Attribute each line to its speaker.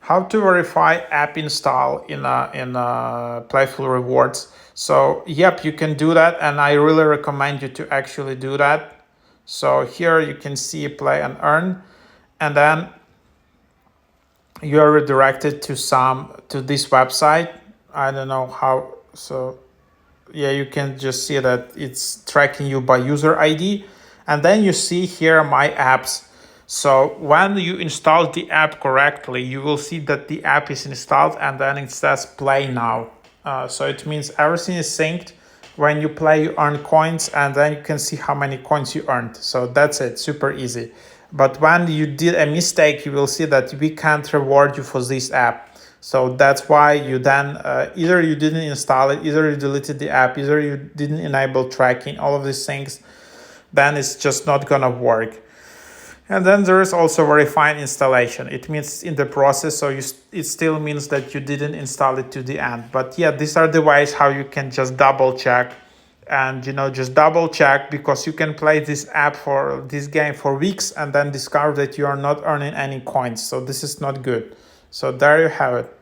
Speaker 1: How to verify app install in Playful Rewards. So yep, you can do that, and I really recommend you to actually do that. So here you can see play and earn, and then you are redirected to this website. I don't know how. So yeah, you can just see that it's tracking you by user ID, and then you see here my apps. So when you install the app correctly, you will see that the app is installed, and then it says play now. So it means everything is synced. When you play, you earn coins, and then you can see how many coins you earned. So that's it, super easy. But when you did a mistake, you will see that we can't reward you for this app. So that's why you then either you didn't install it, either you deleted the app, either you didn't enable tracking, all of these things, then it's just not gonna work. And then there is also verifying installation. It means in the process, so it still means that you didn't install it to the end. But yeah, these are the ways how you can just double check, and just double check, because you can play this app for this game for weeks and then discover that you are not earning any coins. So this is not good. So there you have it.